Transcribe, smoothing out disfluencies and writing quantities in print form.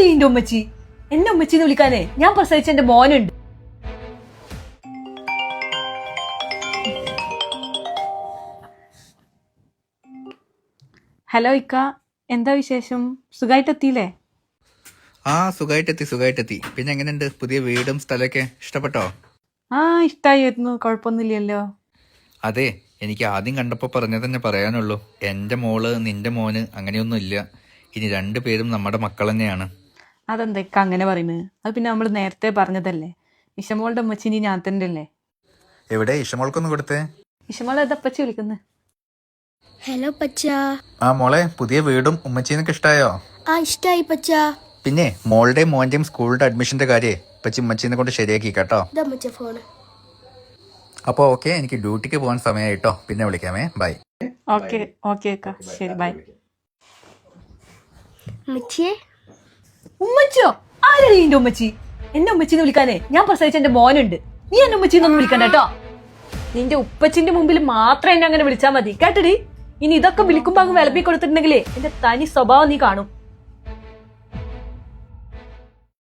ആരടി എന്റെ ഉമ്മച്ചി? എന്നെ ഉമ്മച്ചിന്ന് വിളിക്കാനേ ഞാൻ പ്രസവിച്ച എന്റെ മോനുണ്ട്. ഹലോ ഇക്ക, എന്താ വിശേഷം? സുഖായിട്ടെത്തിയില്ലേ? ആ സുഖമായിട്ടെത്തി. പിന്നെ എങ്ങനെയുണ്ട് പുതിയ വീടും സ്ഥലമൊക്കെ ഇഷ്ടപ്പെട്ടോ? ഇഷ്ടായിരുന്നു, കുഴപ്പമൊന്നുമില്ലല്ലോ. അതെ, എനിക്ക് ആദ്യം കണ്ടപ്പോൾ പറഞ്ഞത് തന്നെ പറയാനുള്ളൂ. എൻ്റെ മോള് നിന്റെ മോന് അങ്ങനെയൊന്നും ഇല്ല. ഇനി രണ്ടുപേരും നമ്മുടെ മക്കൾ തന്നെയാണ്. അതെന്താ ഇക്ക അങ്ങനെ പറയുന്നത്? അത് പിന്നെ നമ്മൾ നേരത്തെ പറഞ്ഞതല്ലേ. ഇഷമോളുടെ ഉമ്മച്ചിനി ഞാൻ തന്നെ അല്ലേ. എവിടെ ഇഷമോൾക്കൊന്ന് കൊടുത്തേ? ഇഷമോൾ ഏതപ്പച്ചി വിളിക്കുന്നത്? ഹലോ പച്ച. ആ മോളെ, പുതിയ വീടും ഉമ്മച്ചീനൊക്കെ ഇഷ്ടായോ? ഇഷ്ടായി പച്ച. പിന്നെ മോളുടെയും മോന്റെയും സ്കൂളിന്റെ അഡ്മിഷന്റെ കാര്യം പച്ചി ഉമ്മച്ചീനെ കൊണ്ട് ശരിയാക്കി കേട്ടോ. ഫോണ്. അപ്പോൾ ഓക്കെ, എനിക്ക് ഡ്യൂട്ടിക്ക് പോകാൻ സമയമായിട്ടോ. പിന്നെ വിളിക്കാമേ, ബൈ. ഓക്കെ അക്ക, ശരി, ബൈ. ഉമ്മച്ചോ? ആരടി എന്റെ ഉമ്മച്ചി? എന്നെ ഉമ്മച്ചിന്ന് വിളിക്കാനേ ഞാൻ പ്രസവിച്ച എന്റെ മോനുണ്ട്. നീ എന്നെ ഉമ്മച്ചിന്നൊന്നും വിളിക്കണ്ട കേട്ടോ. നിന്റെ ഉപ്പച്ചിന്റെ മുമ്പിൽ മാത്രം എന്നെ അങ്ങനെ വിളിച്ചാൽ മതി കേട്ടടി. ഇനി ഇതൊക്കെ വിളിക്കുമ്പോ അങ്ങ് വിലപ്പി കൊടുത്തിട്ടുണ്ടെങ്കിലേ എന്റെ തനി സ്വഭാവം നീ കാണും.